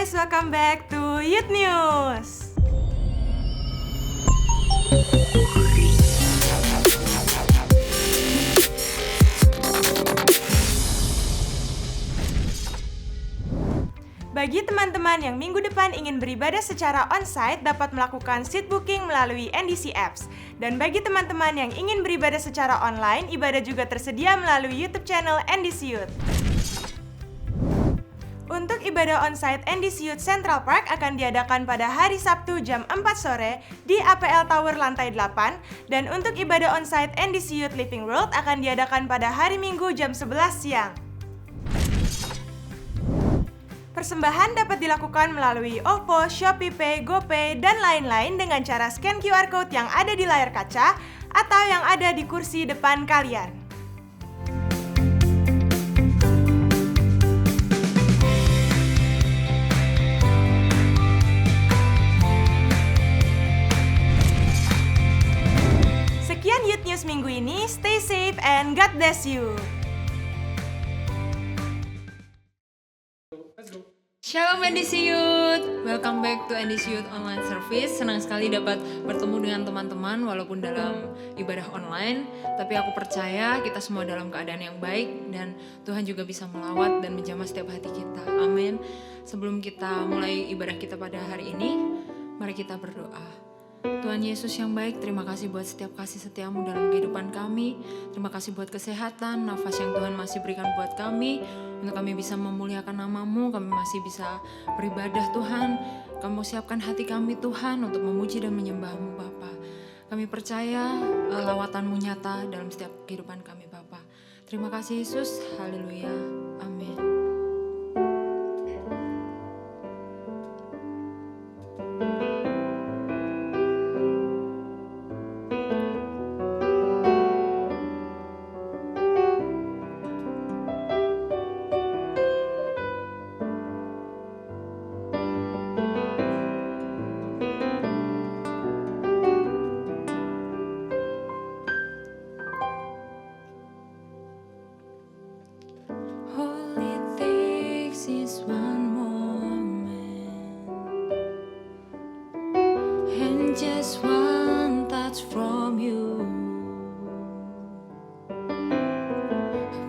guys, welcome back to Youth News. Bagi teman-teman yang minggu depan ingin beribadah secara onsite dapat melakukan seat booking melalui NDC Apps. Dan bagi teman-teman yang ingin beribadah secara online, ibadah juga tersedia melalui YouTube channel NDC Youth. Untuk ibadah onsite NDC Youth Central Park akan diadakan pada hari Sabtu jam 4 sore di APL Tower lantai 8 dan untuk ibadah onsite NDC Youth Living World akan diadakan pada hari Minggu jam 11 siang. Persembahan dapat dilakukan melalui OVO, ShopeePay, GoPay, dan lain-lain dengan cara scan QR Code yang ada di layar kaca atau yang ada di kursi depan kalian. Sekian Youth News minggu ini, stay safe and God bless you. Shalom NDC Youth, welcome back to NDC Youth Online Service. Senang sekali dapat bertemu dengan teman-teman walaupun dalam ibadah online. Tapi aku percaya kita semua dalam keadaan yang baik dan Tuhan juga bisa melawat dan menjamah setiap hati kita. Amin. Sebelum kita mulai ibadah kita pada hari ini, mari kita berdoa. Tuhan Yesus yang baik, terima kasih buat setiap kasih setiamu dalam kehidupan kami. Terima kasih buat kesehatan, nafas yang Tuhan masih berikan buat kami. Untuk kami bisa memuliakan nama-Mu, kami masih bisa beribadah Tuhan. Kamu siapkan hati kami Tuhan untuk memuji dan menyembah-Mu Bapa. Kami percaya lawatan-Mu nyata dalam setiap kehidupan kami Bapa. Terima kasih Yesus, haleluya, amin. Just one touch from you,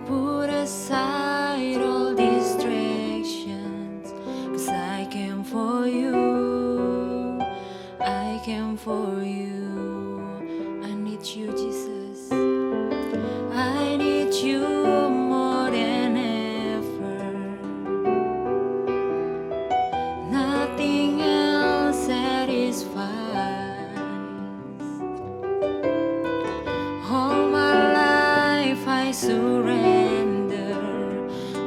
put aside all distractions, 'cause I came for you, I came for you. I need you Jesus, I need you more than ever. Nothing else satisfies. Surrender,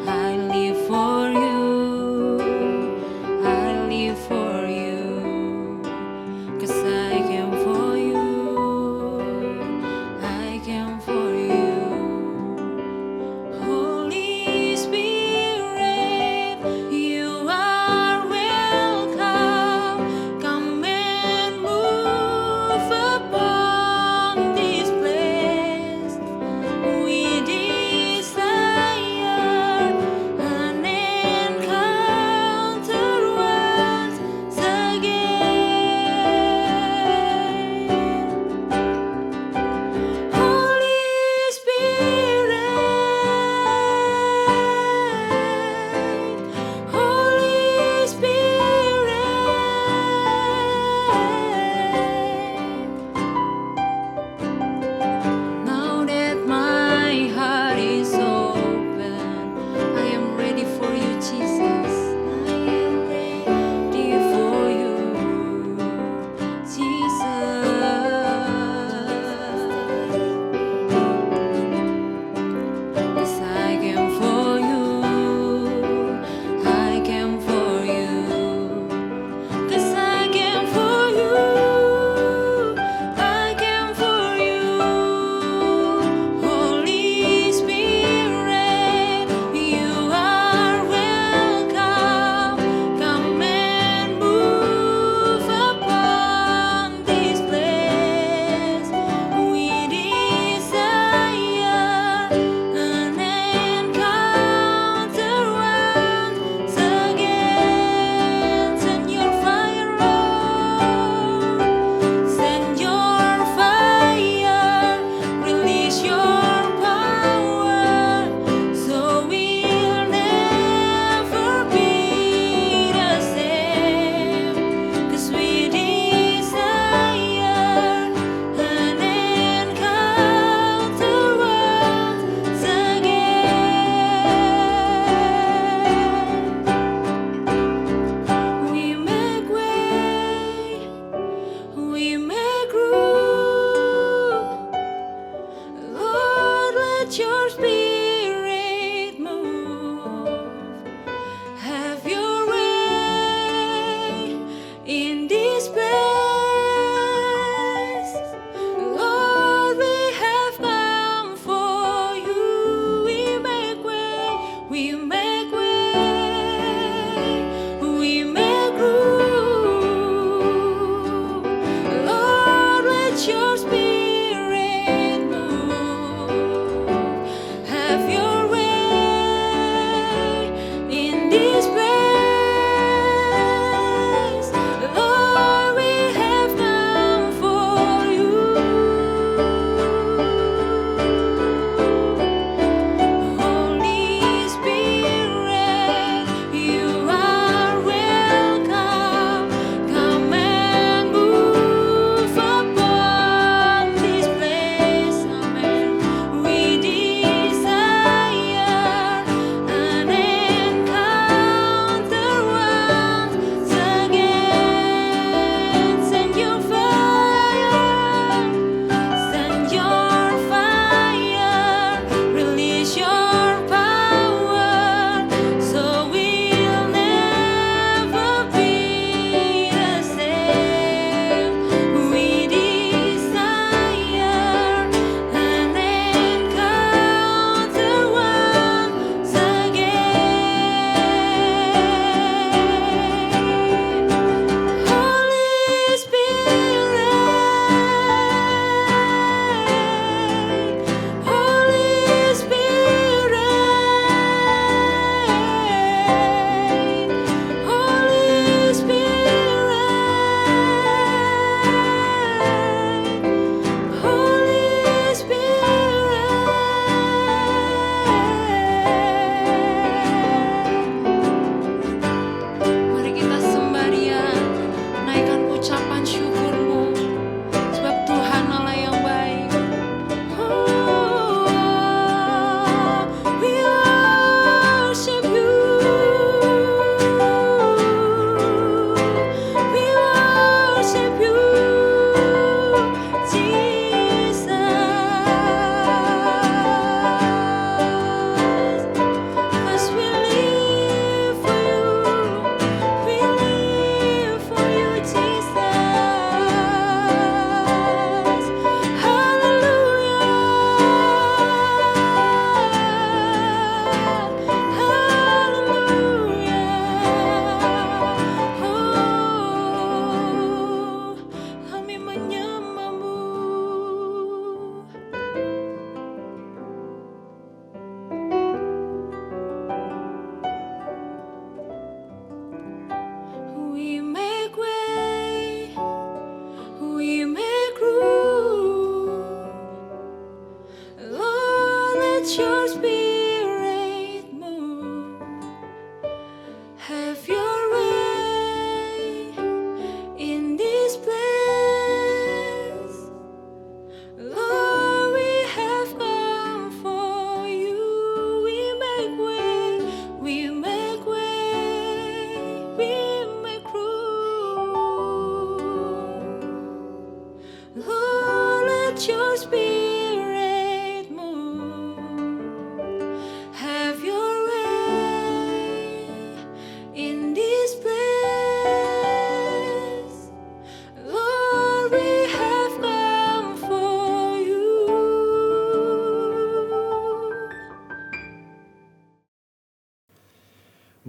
I live for you, I live for you, 'cause I came for you, I came for you. Holy Spirit, you are welcome, come and move upon this place. We desire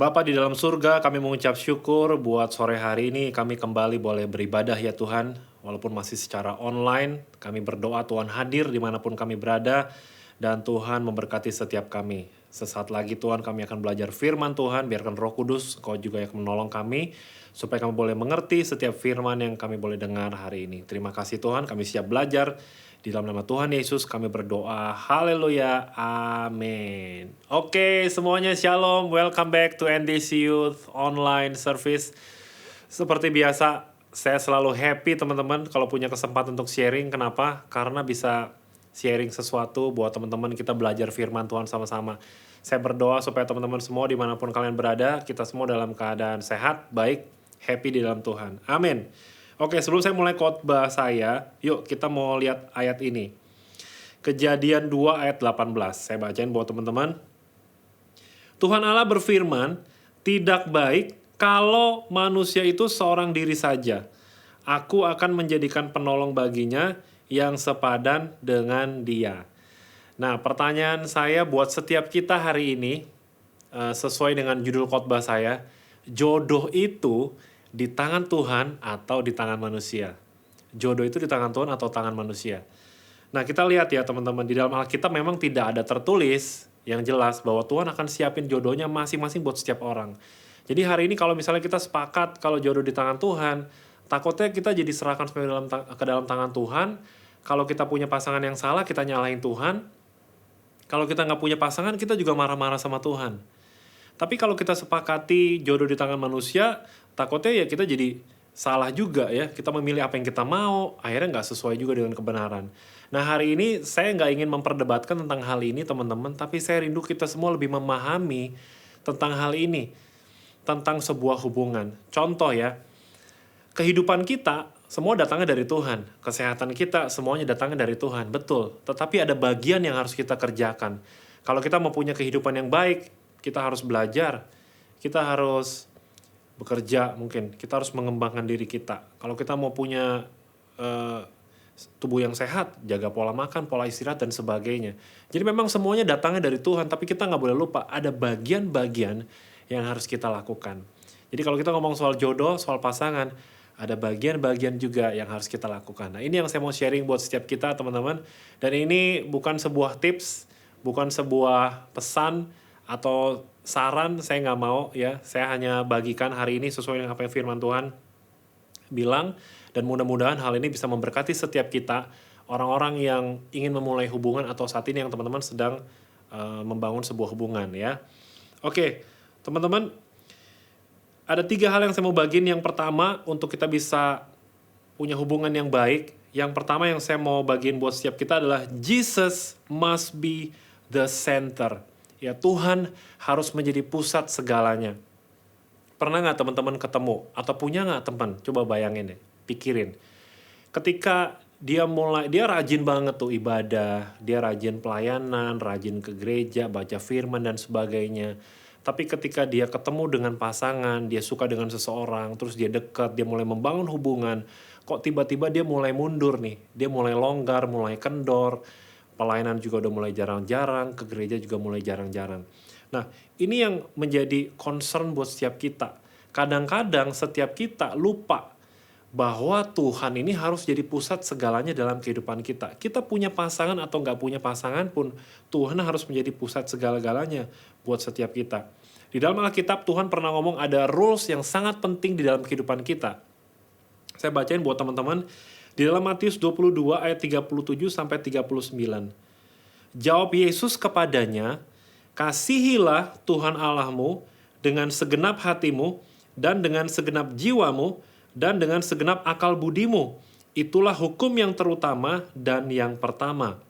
Bapa di dalam surga, kami mengucap syukur buat sore hari ini kami kembali boleh beribadah ya Tuhan. Walaupun masih secara online, kami berdoa Tuhan hadir dimanapun kami berada. Dan Tuhan memberkati setiap kami. Sesaat lagi Tuhan kami akan belajar firman Tuhan. Biarkan Roh Kudus Kau juga yang menolong kami. Supaya kami boleh mengerti setiap firman yang kami boleh dengar hari ini. Terima kasih Tuhan, kami siap belajar. Di dalam nama Tuhan Yesus kami berdoa. Haleluya. Amin. Oke, semuanya shalom. Welcome back to NDC Youth Online Service. Seperti biasa, saya selalu happy teman-teman kalau punya kesempatan untuk sharing. Kenapa? Karena bisa sharing sesuatu buat teman-teman kita belajar firman Tuhan sama-sama. Saya berdoa supaya teman-teman semua dimanapun kalian berada, kita semua dalam keadaan sehat, baik, happy di dalam Tuhan. Amin. Oke, sebelum saya mulai khotbah saya, yuk kita mau lihat ayat ini. Kejadian 2 ayat 18. Saya bacain buat teman-teman. Tuhan Allah berfirman, tidak baik kalau manusia itu seorang diri saja. Aku akan menjadikan penolong baginya yang sepadan dengan dia. Nah, pertanyaan saya buat setiap kita hari ini, sesuai dengan judul khotbah saya, jodoh itu di tangan Tuhan atau di tangan manusia? Jodoh itu di tangan Tuhan atau tangan manusia? Nah, kita lihat ya teman-teman, di dalam Alkitab memang tidak ada tertulis yang jelas bahwa Tuhan akan siapin jodohnya masing-masing buat setiap orang. Jadi hari ini kalau misalnya kita sepakat kalau jodoh di tangan Tuhan, takutnya kita jadi serahkan ke dalam tangan Tuhan. Kalau kita punya pasangan yang salah, kita nyalahin Tuhan. Kalau kita nggak punya pasangan, kita juga marah-marah sama Tuhan. Tapi kalau kita sepakati jodoh di tangan manusia, takutnya ya kita jadi salah juga ya. Kita memilih apa yang kita mau, akhirnya nggak sesuai juga dengan kebenaran. Nah hari ini saya nggak ingin memperdebatkan tentang hal ini teman-teman, tapi saya rindu kita semua lebih memahami tentang hal ini. Tentang sebuah hubungan. Contoh ya, kehidupan kita semua datangnya dari Tuhan. Kesehatan kita semuanya datangnya dari Tuhan, betul. Tetapi ada bagian yang harus kita kerjakan. Kalau kita mau punya kehidupan yang baik, kita harus belajar, kita harus bekerja mungkin, kita harus mengembangkan diri kita. Kalau kita mau punya tubuh yang sehat, jaga pola makan, pola istirahat, dan sebagainya. Jadi memang semuanya datangnya dari Tuhan, tapi kita nggak boleh lupa ada bagian-bagian yang harus kita lakukan. Jadi kalau kita ngomong soal jodoh, soal pasangan, ada bagian-bagian juga yang harus kita lakukan. Nah ini yang saya mau sharing buat setiap kita teman-teman. Dan ini bukan sebuah tips, bukan sebuah pesan, atau saran, saya nggak mau ya. Saya hanya bagikan hari ini sesuai dengan apa yang firman Tuhan bilang. Dan mudah-mudahan hal ini bisa memberkati setiap kita, orang-orang yang ingin memulai hubungan atau saat ini yang teman-teman sedang membangun sebuah hubungan ya. Oke, teman-teman, ada 3 hal yang saya mau bagiin. Yang pertama, untuk kita bisa punya hubungan yang baik, yang pertama yang saya mau bagiin buat setiap kita adalah Jesus must be the center. Ya, Tuhan harus menjadi pusat segalanya. Pernah nggak teman-teman ketemu? Atau punya nggak teman? Coba bayangin deh, pikirin. Ketika dia rajin banget tuh ibadah, dia rajin pelayanan, rajin ke gereja, baca firman dan sebagainya. Tapi ketika dia ketemu dengan pasangan, dia suka dengan seseorang, terus dia dekat, dia mulai membangun hubungan, kok tiba-tiba dia mulai mundur nih, dia mulai longgar, mulai kendor, pelayanan juga udah mulai jarang-jarang, ke gereja juga mulai jarang-jarang. Nah, ini yang menjadi concern buat setiap kita. Kadang-kadang setiap kita lupa bahwa Tuhan ini harus jadi pusat segalanya dalam kehidupan kita. Kita punya pasangan atau nggak punya pasangan pun, Tuhan harus menjadi pusat segala-galanya buat setiap kita. Di dalam Alkitab, Tuhan pernah ngomong ada rules yang sangat penting di dalam kehidupan kita. Saya bacain buat teman-teman. Di dalam Matius 22 ayat 37 sampai 39. Jawab Yesus kepadanya, kasihilah Tuhan Allahmu dengan segenap hatimu dan dengan segenap jiwamu dan dengan segenap akal budimu. Itulah hukum yang terutama dan yang pertama.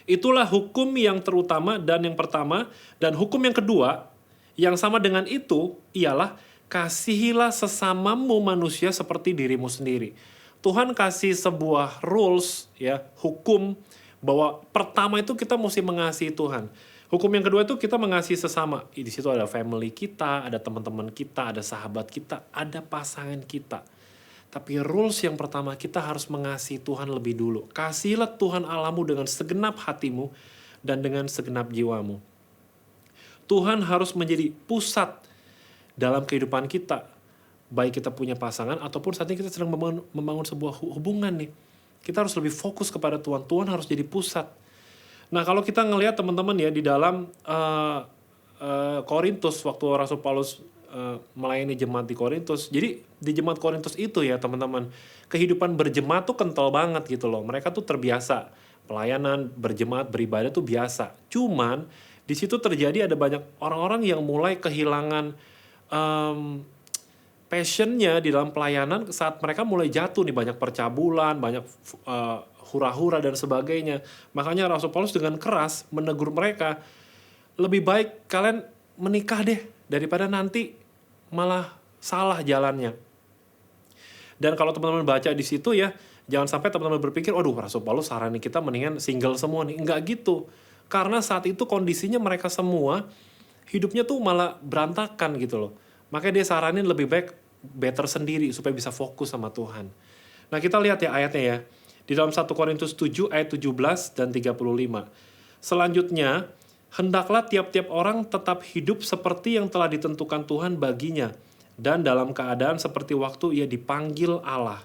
Itulah hukum yang terutama dan yang pertama, dan hukum yang kedua yang sama dengan itu ialah kasihilah sesamamu manusia seperti dirimu sendiri. Tuhan kasih sebuah rules ya, hukum bahwa pertama itu kita mesti mengasihi Tuhan. Hukum yang kedua itu kita mengasihi sesama. Di situ ada family kita, ada teman-teman kita, ada sahabat kita, ada pasangan kita. Tapi rules yang pertama, kita harus mengasihi Tuhan lebih dulu. Kasihilah Tuhan Allahmu dengan segenap hatimu dan dengan segenap jiwamu. Tuhan harus menjadi pusat dalam kehidupan kita. Baik kita punya pasangan ataupun saat ini kita sedang membangun sebuah hubungan nih. Kita harus lebih fokus kepada Tuhan. Tuhan harus jadi pusat. Nah kalau kita ngelihat teman-teman ya di dalam Korintus, waktu Rasul Paulus melayani jemaat di Korintus. Jadi di jemaat Korintus itu ya teman-teman, kehidupan berjemaat tuh kental banget gitu loh. Mereka tuh terbiasa. Pelayanan, berjemaat, beribadah tuh biasa. Cuman di situ terjadi ada banyak orang-orang yang mulai kehilangan passionnya di dalam pelayanan saat mereka mulai jatuh nih, banyak percabulan, banyak hura-hura dan sebagainya. Makanya Rasul Paulus dengan keras menegur mereka, lebih baik kalian menikah deh daripada nanti malah salah jalannya. Dan kalau teman-teman baca di situ ya, jangan sampai teman-teman berpikir, aduh Rasul Paulus saranin kita mendingan single semua nih. Enggak gitu. Karena saat itu kondisinya mereka semua hidupnya tuh malah berantakan gitu loh. Makanya dia saranin lebih baik better sendiri supaya bisa fokus sama Tuhan. Nah kita lihat ya ayatnya ya. Di dalam 1 Korintus 7 ayat 17 dan 35. Selanjutnya, hendaklah tiap-tiap orang tetap hidup seperti yang telah ditentukan Tuhan baginya. Dan dalam keadaan seperti waktu ia dipanggil Allah.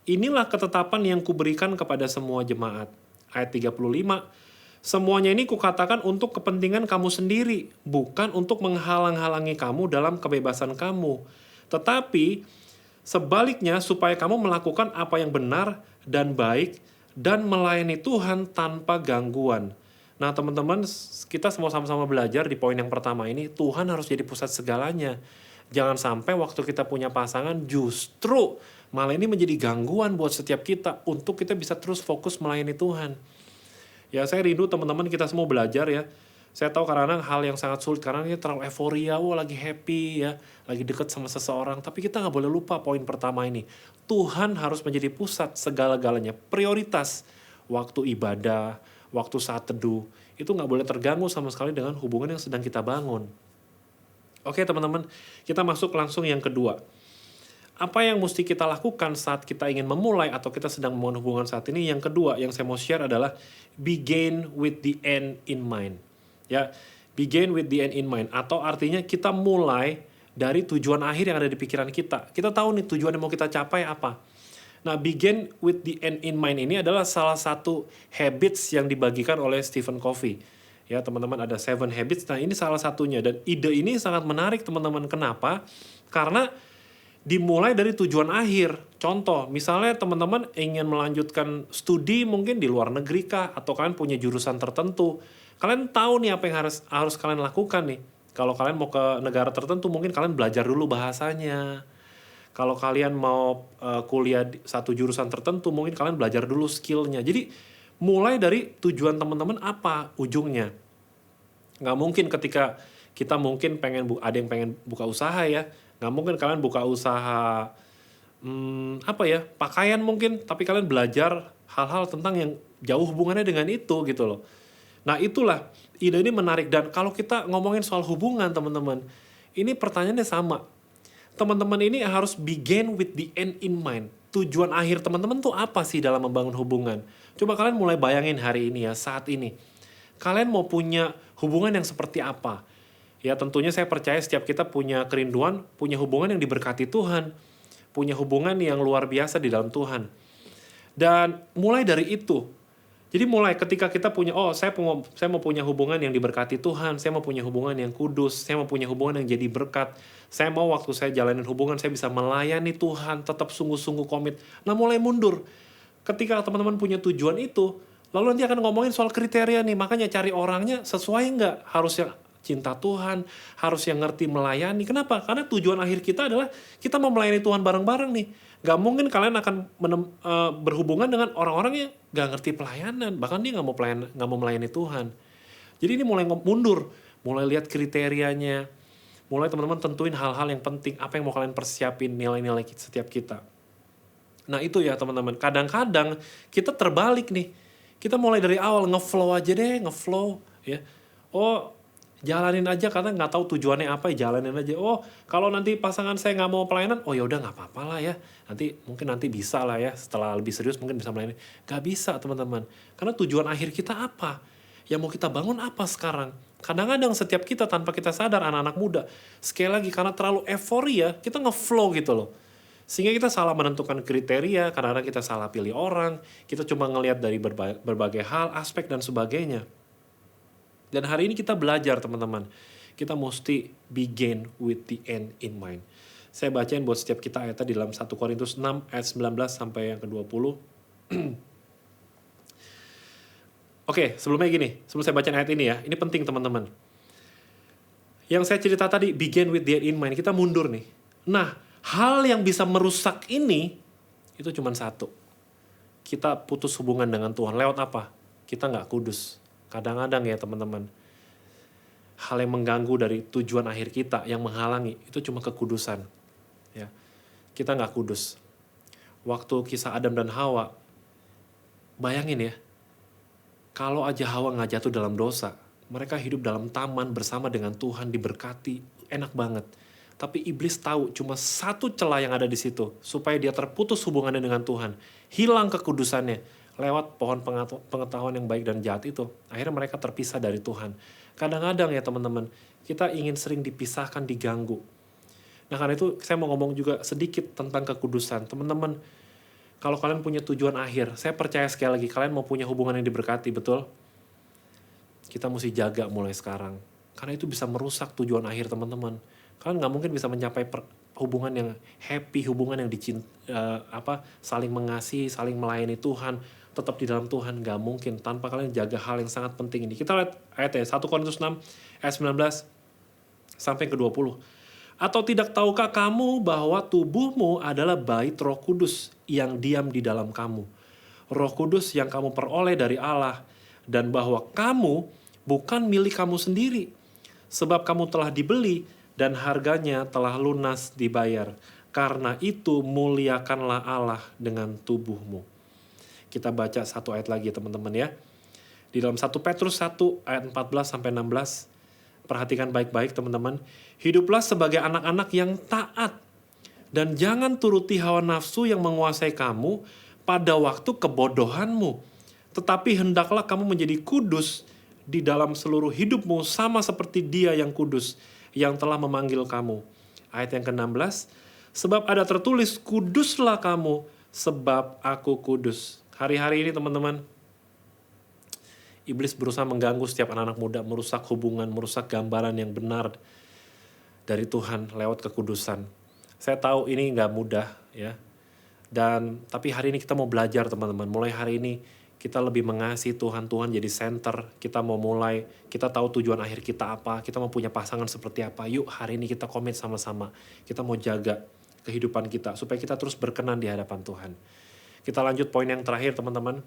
Inilah ketetapan yang kuberikan kepada semua jemaat. Ayat 35. Semuanya ini kukatakan untuk kepentingan kamu sendiri, bukan untuk menghalang-halangi kamu dalam kebebasan kamu. Tetapi sebaliknya supaya kamu melakukan apa yang benar dan baik dan melayani Tuhan tanpa gangguan. Nah teman-teman, kita semua sama-sama belajar di poin yang pertama ini, Tuhan harus jadi pusat segalanya. Jangan sampai waktu kita punya pasangan justru malah ini menjadi gangguan buat setiap kita untuk kita bisa terus fokus melayani Tuhan. Ya saya rindu teman-teman kita semua belajar ya. Saya tahu kadang-kadang hal yang sangat sulit karena kita terlalu euforia, lagi happy ya, lagi deket sama seseorang. Tapi kita nggak boleh lupa poin pertama ini. Tuhan harus menjadi pusat segala-galanya. Prioritas waktu ibadah, waktu saat teduh, itu nggak boleh terganggu sama sekali dengan hubungan yang sedang kita bangun. Oke teman-teman, kita masuk langsung yang kedua. Apa yang mesti kita lakukan saat kita ingin memulai atau kita sedang membangun hubungan saat ini? Yang kedua yang saya mau share adalah begin with the end in mind. Ya, begin with the end in mind. Atau artinya kita mulai dari tujuan akhir yang ada di pikiran kita. Kita tahu nih tujuan yang mau kita capai apa. Nah, begin with the end in mind ini adalah salah satu habits yang dibagikan oleh Stephen Covey. Ya, teman-teman ada 7 habits. Nah, ini salah satunya. Dan ide ini sangat menarik teman-teman. Kenapa? Karena dimulai dari tujuan akhir. Contoh, misalnya teman-teman ingin melanjutkan studi mungkin di luar negeri kah? Atau kalian punya jurusan tertentu. Kalian tahu nih apa yang harus kalian lakukan nih. Kalau kalian mau ke negara tertentu mungkin kalian belajar dulu bahasanya. Kalau kalian mau kuliah di satu jurusan tertentu mungkin kalian belajar dulu skillnya. Jadi mulai dari tujuan teman-teman apa ujungnya. Nggak mungkin ketika kita mungkin ada yang pengen buka usaha ya. Nggak mungkin kalian buka usaha pakaian mungkin, tapi kalian belajar hal-hal tentang yang jauh hubungannya dengan itu gitu loh. Nah itulah ide ini menarik. Dan kalau kita ngomongin soal hubungan teman-teman, ini pertanyaannya sama. Teman-teman ini harus begin with the end in mind. Tujuan akhir teman-teman tuh apa sih dalam membangun hubungan? Coba kalian mulai bayangin hari ini ya, saat ini. Kalian mau punya hubungan yang seperti apa? Ya tentunya saya percaya setiap kita punya kerinduan, punya hubungan yang diberkati Tuhan. Punya hubungan yang luar biasa di dalam Tuhan. Dan mulai dari itu, jadi mulai ketika kita punya, saya mau punya hubungan yang diberkati Tuhan, saya mau punya hubungan yang kudus, saya mau punya hubungan yang jadi berkat, saya mau waktu saya jalanin hubungan, saya bisa melayani Tuhan, tetap sungguh-sungguh komit. Nah mulai mundur, ketika teman-teman punya tujuan itu, lalu nanti akan ngomongin soal kriteria nih, makanya cari orangnya sesuai nggak, harus yang cinta Tuhan, harus yang ngerti melayani. Kenapa? Karena tujuan akhir kita adalah kita mau melayani Tuhan bareng-bareng nih. Gak mungkin kalian akan berhubungan dengan orang-orang yang gak ngerti pelayanan. Bahkan dia gak mau melayani Tuhan. Jadi ini mulai mundur. Mulai lihat kriterianya. Mulai teman-teman tentuin hal-hal yang penting. Apa yang mau kalian persiapin nilai-nilai setiap kita. Nah itu ya teman-teman. Kadang-kadang kita terbalik nih. Kita mulai dari awal ngeflow aja deh. Ngeflow. Ya. Jalanin aja karena nggak tahu tujuannya apa ya, jalanin aja. Kalau nanti pasangan saya nggak mau pelayanan, ya udah nggak apa-apa lah ya. Nanti bisa lah ya, setelah lebih serius mungkin bisa melayani. Nggak bisa teman-teman, karena tujuan akhir kita apa? Yang mau kita bangun apa sekarang? Kadang-kadang setiap kita tanpa kita sadar, anak-anak muda, sekali lagi karena terlalu euforia, kita nge-flow gitu loh. Sehingga kita salah menentukan kriteria, kadang-kadang kita salah pilih orang, kita cuma ngelihat dari berbagai hal, aspek dan sebagainya. Dan hari ini kita belajar teman-teman, kita mesti begin with the end in mind. Saya bacain buat setiap kita ayatnya di dalam 1 Korintus 6 ayat 19 sampai yang ke-20. Oke, sebelumnya gini, sebelum saya bacain ayat ini ya, ini penting teman-teman. Yang saya cerita tadi, begin with the end in mind, kita mundur nih. Nah, hal yang bisa merusak ini, itu cuma satu. Kita putus hubungan dengan Tuhan. Lewat apa? Kita nggak kudus. Kadang-kadang ya teman-teman, hal yang mengganggu dari tujuan akhir kita, yang menghalangi, itu cuma kekudusan. Ya, kita nggak kudus. Waktu kisah Adam dan Hawa, bayangin ya, kalau aja Hawa nggak jatuh dalam dosa, mereka hidup dalam taman bersama dengan Tuhan, diberkati, enak banget. Tapi iblis tahu cuma satu celah yang ada di situ, supaya dia terputus hubungannya dengan Tuhan, hilang kekudusannya, lewat pohon pengetahuan yang baik dan jahat itu. Akhirnya mereka terpisah dari Tuhan. Kadang-kadang ya teman-teman, kita ingin sering dipisahkan, diganggu. Nah karena itu saya mau ngomong juga sedikit tentang kekudusan. Teman-teman, kalau kalian punya tujuan akhir, saya percaya sekali lagi, kalian mau punya hubungan yang diberkati, betul? Kita mesti jaga mulai sekarang. Karena itu bisa merusak tujuan akhir teman-teman. Kalian nggak mungkin bisa mencapai hubungan yang happy, hubungan yang saling mengasihi, saling melayani Tuhan, tetap di dalam Tuhan. Nggak mungkin tanpa kalian jaga hal yang sangat penting ini. Kita lihat ayatnya, 1 Korintus 6, ayat 19 sampai ke 20. Atau tidak tahukah kamu bahwa tubuhmu adalah bait Roh Kudus yang diam di dalam kamu? Roh Kudus yang kamu peroleh dari Allah, dan bahwa kamu bukan milik kamu sendiri, sebab kamu telah dibeli dan harganya telah lunas dibayar. Karena itu muliakanlah Allah dengan tubuhmu. Kita baca satu ayat lagi teman-teman ya. Di dalam 1 Petrus 1 ayat 14 sampai 16. Perhatikan baik-baik teman-teman. Hiduplah sebagai anak-anak yang taat. Dan jangan turuti hawa nafsu yang menguasai kamu pada waktu kebodohanmu. Tetapi hendaklah kamu menjadi kudus di dalam seluruh hidupmu, sama seperti Dia yang kudus, yang telah memanggil kamu. Ayat yang ke-16. Sebab ada tertulis, kuduslah kamu, sebab aku kudus. Hari-hari ini teman-teman, iblis berusaha mengganggu setiap anak-anak muda, merusak hubungan, merusak gambaran yang benar dari Tuhan lewat kekudusan. Saya tahu ini nggak mudah ya. Tapi hari ini kita mau belajar teman-teman. Mulai hari ini kita lebih mengasihi Tuhan, Tuhan jadi center. Kita mau mulai, kita tahu tujuan akhir kita apa, kita mau punya pasangan seperti apa. Yuk hari ini kita komit sama-sama. Kita mau jaga kehidupan kita supaya kita terus berkenan di hadapan Tuhan. Kita lanjut poin yang terakhir teman-teman.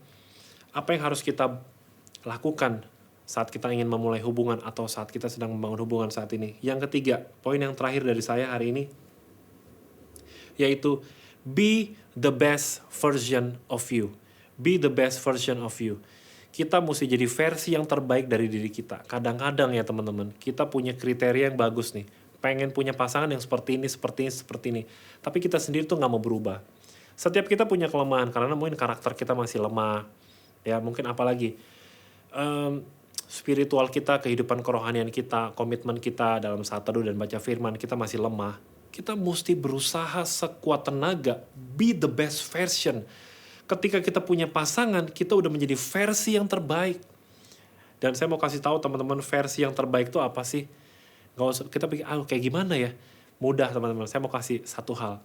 Apa yang harus kita lakukan saat kita ingin memulai hubungan atau saat kita sedang membangun hubungan saat ini? Yang ketiga, poin yang terakhir dari saya hari ini, yaitu be the best version of you. Be the best version of you. Kita mesti jadi versi yang terbaik dari diri kita. Kadang-kadang ya teman-teman, kita punya kriteria yang bagus nih. Pengen punya pasangan yang seperti ini, seperti ini, seperti ini. Tapi kita sendiri tuh gak mau berubah. Setiap kita punya kelemahan, karena mungkin karakter kita masih lemah. Ya mungkin apalagi spiritual kita, kehidupan kerohanian kita, komitmen kita dalam saat teduh dan baca firman, kita masih lemah. Kita mesti berusaha sekuat tenaga, be the best version. Ketika kita punya pasangan, kita udah menjadi versi yang terbaik. Dan saya mau kasih tahu teman-teman, versi yang terbaik itu apa sih? Gak usah kita pikir, kayak gimana ya? Mudah teman-teman, saya mau kasih satu hal.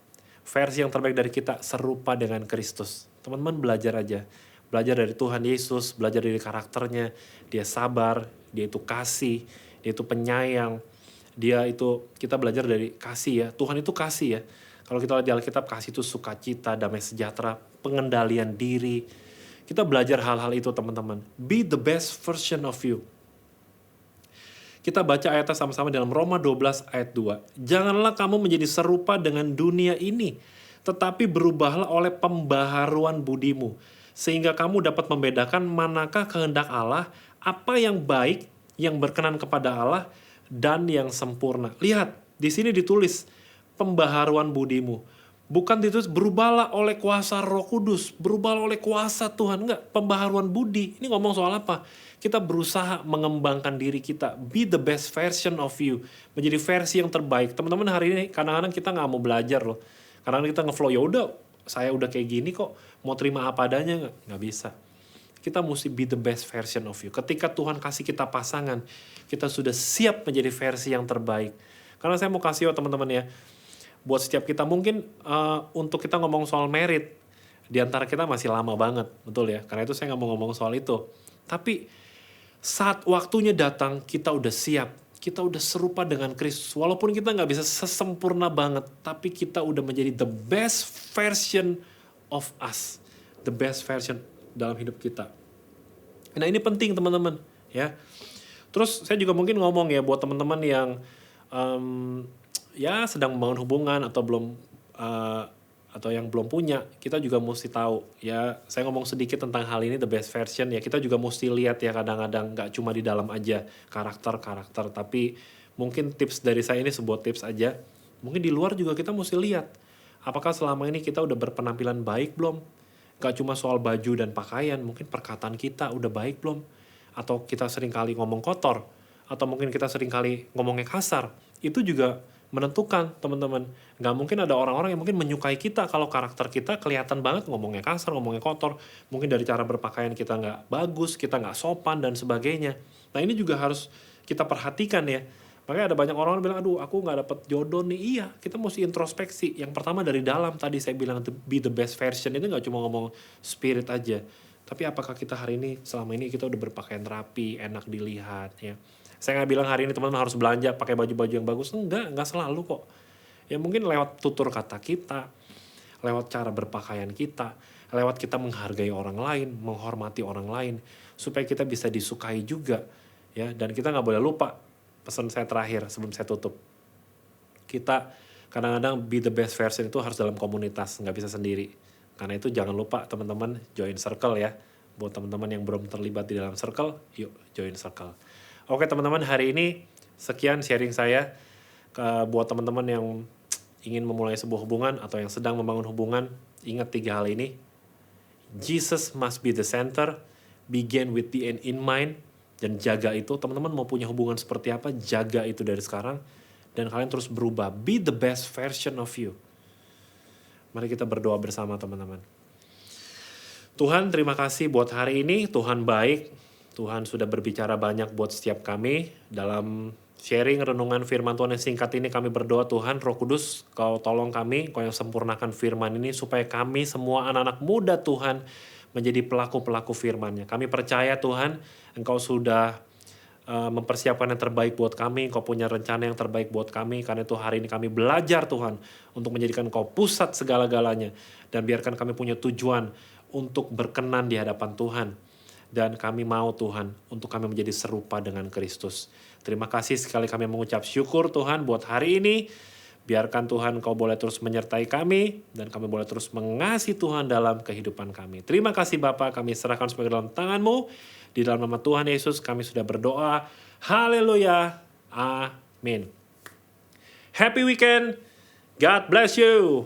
Versi yang terbaik dari kita serupa dengan Kristus. Teman-teman belajar aja. Belajar dari Tuhan Yesus, belajar dari karakternya. Dia sabar, dia itu kasih, dia itu penyayang. Kita belajar dari kasih ya. Tuhan itu kasih ya. Kalau kita lihat di Alkitab, kasih itu sukacita, damai sejahtera, pengendalian diri. Kita belajar hal-hal itu teman-teman. Be the best version of you. Kita baca ayatnya sama-sama dalam Roma 12 ayat 2. Janganlah kamu menjadi serupa dengan dunia ini, tetapi berubahlah oleh pembaharuan budimu, sehingga kamu dapat membedakan manakah kehendak Allah, apa yang baik, yang berkenan kepada Allah, dan yang sempurna. Lihat, di sini ditulis pembaharuan budimu. Bukan ditulis berubahlah oleh kuasa Roh Kudus, berubahlah oleh kuasa Tuhan. Enggak, pembaharuan budi. Ini ngomong soal apa? Kita berusaha mengembangkan diri kita. Be the best version of you. Menjadi versi yang terbaik. Teman-teman hari ini kadang-kadang kita nggak mau belajar loh. Kadang-kadang kita ngeflow, ya udah saya udah kayak gini kok. Mau terima apa adanya nggak bisa. Kita mesti be the best version of you. Ketika Tuhan kasih kita pasangan, kita sudah siap menjadi versi yang terbaik. Karena saya mau kasih teman-teman ya, buat setiap kita mungkin untuk kita ngomong soal merit, di antara kita masih lama banget, betul ya? Karena itu saya nggak mau ngomong soal itu. Tapi saat waktunya datang, kita udah siap. Kita udah serupa dengan Kristus. Walaupun kita nggak bisa sesempurna banget, tapi kita udah menjadi the best version of us. The best version dalam hidup kita. Nah ini penting teman-teman ya. Terus saya juga mungkin ngomong ya buat teman-teman yang ya sedang membangun hubungan atau belum atau yang belum punya, kita juga mesti tahu ya. Saya ngomong sedikit tentang hal ini, the best version ya. Kita juga mesti lihat ya, kadang-kadang nggak cuma di dalam aja karakter, tapi mungkin tips dari saya ini sebuah tips aja. Mungkin di luar juga kita mesti lihat apakah selama ini kita udah berpenampilan baik belum. Gak cuma soal baju dan pakaian, mungkin perkataan kita udah baik belum, atau kita sering kali ngomong kotor, atau mungkin kita sering kali ngomongnya kasar. Itu juga menentukan teman-teman. Gak mungkin ada orang-orang yang mungkin menyukai kita kalau karakter kita kelihatan banget ngomongnya kasar, ngomongnya kotor. Mungkin dari cara berpakaian kita gak bagus, kita gak sopan dan sebagainya. Nah ini juga harus kita perhatikan ya. Makanya ada banyak orang bilang, aduh aku gak dapet jodoh nih. Iya, kita mesti introspeksi. Yang pertama dari dalam, tadi saya bilang be the best version, itu gak cuma ngomong spirit aja. Tapi apakah kita hari ini, selama ini kita udah berpakaian rapi, enak dilihat ya. Saya nggak bilang hari ini teman-teman harus belanja pakai baju-baju yang bagus. Nggak selalu kok. Ya mungkin lewat tutur kata kita, lewat cara berpakaian kita, lewat kita menghargai orang lain, menghormati orang lain, supaya kita bisa disukai juga. Ya, dan kita nggak boleh lupa, pesan saya terakhir sebelum saya tutup. Kita kadang-kadang be the best version itu harus dalam komunitas, nggak bisa sendiri. Karena itu jangan lupa teman-teman join circle ya. Buat teman-teman yang belum terlibat di dalam circle, yuk join circle. Oke teman-teman, hari ini sekian sharing saya buat teman-teman yang ingin memulai sebuah hubungan atau yang sedang membangun hubungan. Ingat 3 hal ini. Jesus must be the center, begin with the end in mind, dan jaga itu. Teman-teman mau punya hubungan seperti apa, jaga itu dari sekarang. Dan kalian terus berubah, be the best version of you. Mari kita berdoa bersama teman-teman. Tuhan, terima kasih buat hari ini. Tuhan baik. Tuhan sudah berbicara banyak buat setiap kami. Dalam sharing renungan firman Tuhan yang singkat ini kami berdoa, Tuhan Roh Kudus, Kau tolong kami, Kau yang sempurnakan firman ini supaya kami semua anak-anak muda Tuhan menjadi pelaku-pelaku firman-Nya. Kami percaya Tuhan, Engkau sudah mempersiapkan yang terbaik buat kami, Engkau punya rencana yang terbaik buat kami. Karena itu hari ini kami belajar Tuhan untuk menjadikan Engkau pusat segala-galanya. Dan biarkan kami punya tujuan untuk berkenan di hadapan Tuhan. Dan kami mau Tuhan untuk kami menjadi serupa dengan Kristus. Terima kasih sekali kami mengucap syukur Tuhan buat hari ini. Biarkan Tuhan Kau boleh terus menyertai kami. Dan kami boleh terus mengasihi Tuhan dalam kehidupan kami. Terima kasih Bapa, kami serahkan sebagai dalam tangan-Mu. Di dalam nama Tuhan Yesus kami sudah berdoa. Haleluya. Amin. Happy weekend. God bless you.